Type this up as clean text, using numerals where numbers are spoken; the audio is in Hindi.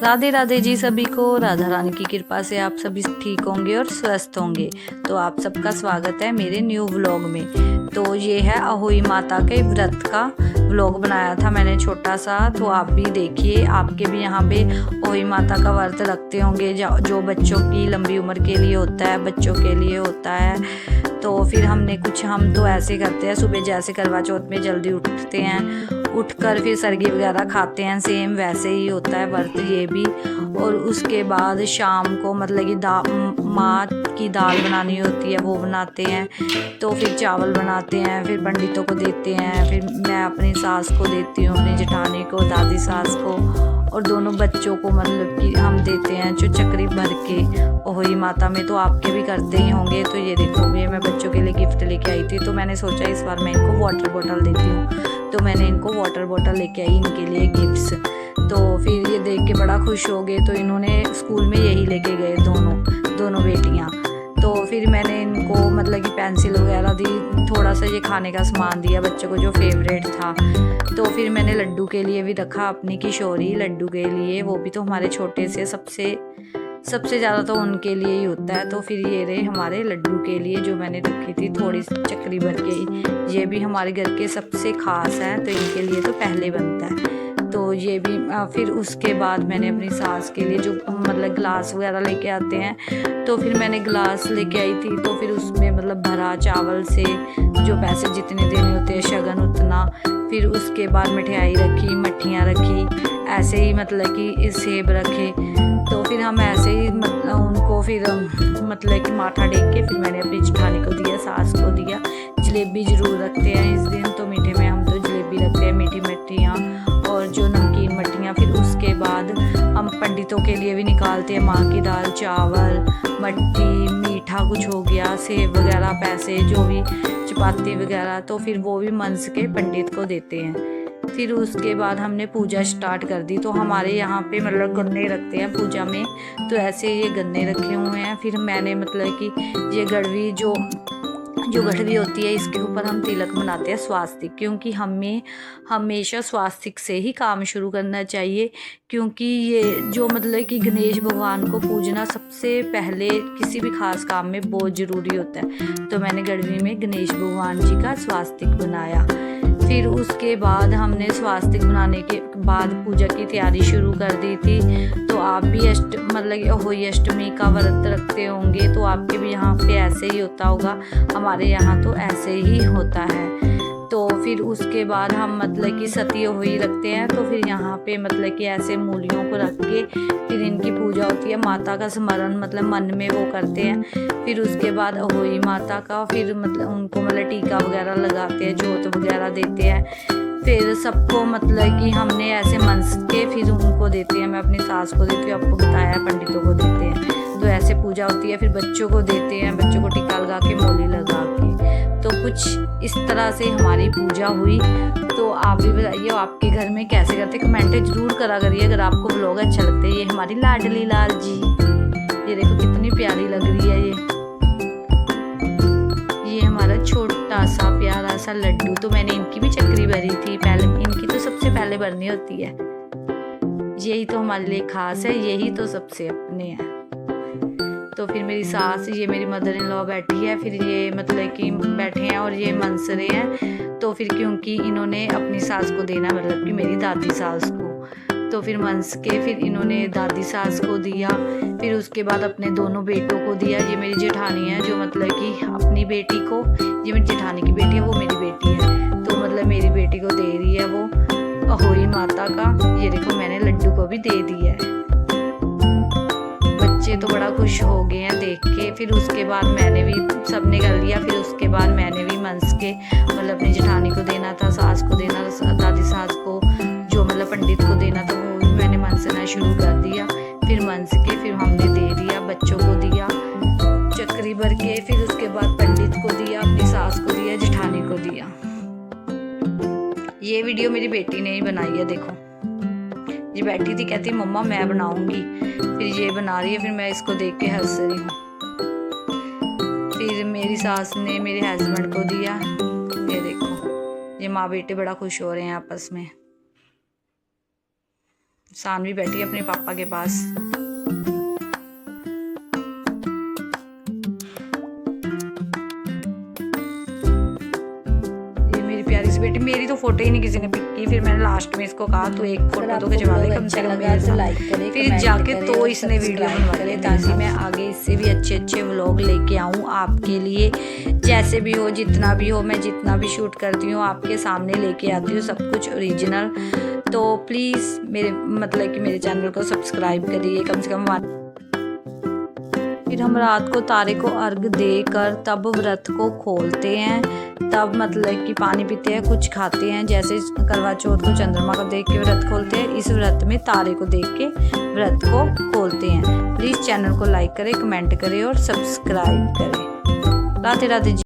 राधे राधे जी सभी को। राधा रानी की कृपा से आप सभी ठीक होंगे और स्वस्थ होंगे। तो आप सबका स्वागत है मेरे न्यू व्लॉग में। तो ये है अहोई माता के व्रत का व्लॉग बनाया था मैंने छोटा सा, तो आप भी देखिए। आपके भी यहाँ पे अहोई माता का व्रत रखते होंगे जो बच्चों की लंबी उम्र के लिए होता है, बच्चों के लिए होता है। तो फिर हम तो ऐसे करते हैं, सुबह जैसे करवा चौथ में जल्दी उठते हैं, उठकर फिर सरगी वगैरह खाते हैं, सेम वैसे ही होता है व्रत ये भी। और उसके बाद शाम को मतलब कि माँ की दाल बनानी होती है, वो बनाते हैं। तो फिर चावल बनाते हैं, फिर पंडितों को देते हैं, फिर मैं अपनी सास को देती हूँ, अपनी जेठानी को, दादी सास को, और दोनों बच्चों को मतलब कि हम देते हैं जो चक्री भर के अहोई माता में। तो आपके भी करते ही होंगे। तो ये देखो, ये मैं बच्चों के लिए गिफ्ट लेके आई थी, तो मैंने सोचा इस बार मैं इनको वाटर बॉटल देती हूँ। तो मैंने इनको वाटर बॉटल लेके आई इनके लिए गिफ्ट्स। तो फिर ये देख के बड़ा खुश हो गए, तो इन्होंने स्कूल में यही लेके गए दोनों बेटियाँ। तो फिर मैंने इनको मतलब कि पेंसिल वगैरह दी, थोड़ा सा ये खाने का सामान दिया बच्चों को जो फेवरेट था। तो फिर मैंने लड्डू के लिए भी रखा, अपनी किशोरी लड्डू के लिए, वो भी तो हमारे छोटे से सबसे ज़्यादा तो उनके लिए ही होता है। तो फिर ये रहे हमारे लड्डू के लिए जो मैंने रखी थी थोड़ी सी चक्री भर के। ये भी हमारे घर के सबसे ख़ास है, तो इनके लिए तो पहले बनता है। तो ये भी फिर उसके बाद मैंने अपनी सास के लिए जो मतलब गिलास वगैरह लेके आते हैं, तो फिर मैंने गिलास लेके आई थी। तो फिर उसमें मतलब भरा चावल से जो पैसे जितने देने होते हैं शगन उतना। फिर उसके बाद मिठाई रखी, मट्ठियाँ रखी, ऐसे ही मतलब कि सेब रखे। तो फिर हम ऐसे ही मतलब उनको फिर मतलब कि माथा टेक के फिर मैंने अपनी जेठानी को दिया, सास को दिया। जलेबी ज़रूर रखते हैं इस दिन, तो मीठे में हम तो जलेबी रखते हैं, मीठी मट्ठियाँ और जो नमकीन मट्ठियाँ। फिर उसके बाद हम पंडितों के लिए भी निकालते हैं माँ की दाल, चावल, मट्ठी, मीठा कुछ हो गया, सेब वगैरह, पैसे जो भी, चपाती वगैरह। तो फिर वो भी मंस के पंडित को देते हैं। फिर उसके बाद हमने पूजा स्टार्ट कर दी। तो हमारे यहाँ पे मतलब गन्ने रखते हैं पूजा में, तो ऐसे ये गन्ने रखे हुए हैं। फिर मैंने मतलब कि ये गड़वी जो गड़वी होती है, इसके ऊपर हम तिलक बनाते हैं स्वास्तिक, क्योंकि हमें हमेशा स्वास्तिक से ही काम शुरू करना चाहिए। क्योंकि ये जो मतलब कि गणेश भगवान को पूजना सबसे पहले किसी भी खास काम में बहुत ज़रूरी होता है। तो मैंने गड़वी में गणेश भगवान जी का स्वास्तिक बनाया। फिर उसके बाद हमने स्वास्तिक बनाने के बाद पूजा की तैयारी शुरू कर दी थी। तो आप भी मतलब अहोई अष्टमी का व्रत रखते होंगे, तो आपके भी यहाँ पे ऐसे ही होता होगा। हमारे यहाँ तो ऐसे ही होता है। तो फिर उसके बाद हम मतलब कि सती अहोई रखते हैं। तो फिर यहाँ पे मतलब कि ऐसे मूलियों को रख के फिर इनकी पूजा होती है, माता का स्मरण मतलब मन में वो करते हैं। फिर उसके बाद अहोई माता का फिर मतलब उनको मतलब टीका वगैरह लगाते हैं, जोत वगैरह देते हैं। फिर सबको मतलब कि हमने ऐसे मंस के फिर उनको देते हैं, मैं अपनी सास को देती हूँ, आपको बताया, पंडितों को देते हैं। तो ऐसे पूजा होती है। फिर बच्चों को देते हैं, बच्चों को टीका लगा के, मोली लगा के। तो कुछ इस तरह से हमारी पूजा हुई। तो आप भी बताइए आपके घर में कैसे करते, कमेंट जरूर करा करिए अगर आपको व्लॉग अच्छा लगता है। ये हमारी लाडली लाल जी, ये देखो कितनी प्यारी लग रही है ये हमारा छोटा सा प्यारा सा लड्डू। तो मैंने इनकी भी चक्री भरी थी पहले, इनकी तो सबसे पहले भरनी होती है। यही तो हमारे लिए खास है, यही तो सबसे अपने हैं। तो फिर मेरी सास, ये मेरी मदर इन लॉ बैठी है, फिर ये मतलब कि बैठे हैं और ये मंसरे हैं। तो फिर क्योंकि इन्होंने अपनी सास को देना, मतलब कि मेरी दादी सास को, तो फिर मंस के फिर इन्होंने दादी सास को दिया। फिर उसके बाद अपने दोनों बेटों को दिया। ये मेरी जेठानी है जो मतलब कि अपनी बेटी को, ये मेरी जेठानी की बेटी है, वो मेरी बेटी है, तो मतलब मेरी बेटी को दे रही है वो अहोई माता का। ये देखो मैंने लड्डू को भी दे दिया है। बच्चे तो बड़ा खुश हो गए हैं देख के। फिर उसके बाद मैंने भी, सबने कर लिया। फिर उसके बाद मैंने भी मंस के मतलब अपनी जेठानी को देना था, सास को देना था, दादी सास को, जो मतलब पंडित को देना था, वो भी मैंने मंसना शुरू कर दिया। फिर मंस के फिर हमने दे दिया, बच्चों को दिया चक्री भर के। फिर उसके बाद पंडित को दिया, अपनी सास को दिया, जेठानी को दिया। ये वीडियो मेरी बेटी ने ही बनाई है, देखो ये बैठी थी, कहती मम्मा मैं बनाऊंगी, फिर ये बना रही है, फिर मैं इसको देख के हंस रही हूँ। फिर मेरी सास ने मेरे हस्बैंड को दिया। ये देखो ये माँ बेटे बड़ा खुश हो रहे हैं आपस में। सानवी बैठी है अपने पापा के पास। ये मेरी प्यारी सी बेटी, मेरी तो फोटो ही नहीं किसी ने पिक की, फिर मैंने लास्ट में इसको कहा तो एक फोटो तो खिंचवा ले कम से कम मेरे साथ। लाइक करें, फिर जाके तो इसने वीडियो बनवाई ताकि मैं आगे इससे भी अच्छे अच्छे व्लॉग लेके आऊँ आपके लिए। जैसे भी हो, जितना भी हो, मैं जितना भी शूट करती हूँ आपके सामने लेके आती हूँ, सब कुछ ओरिजिनल। तो प्लीज़ मेरे मतलब कि मेरे चैनल को सब्सक्राइब करिए कम से कम। फिर हम रात को तारे को अर्घ देकर तब व्रत को खोलते हैं, तब मतलब कि पानी पीते हैं, कुछ खाते हैं। जैसे करवा चौथ को चंद्रमा को देख के व्रत खोलते हैं, इस व्रत में तारे को देख के व्रत को खोलते हैं। प्लीज़ चैनल को लाइक करें, कमेंट करें और सब्सक्राइब करें। राधे राधे जी।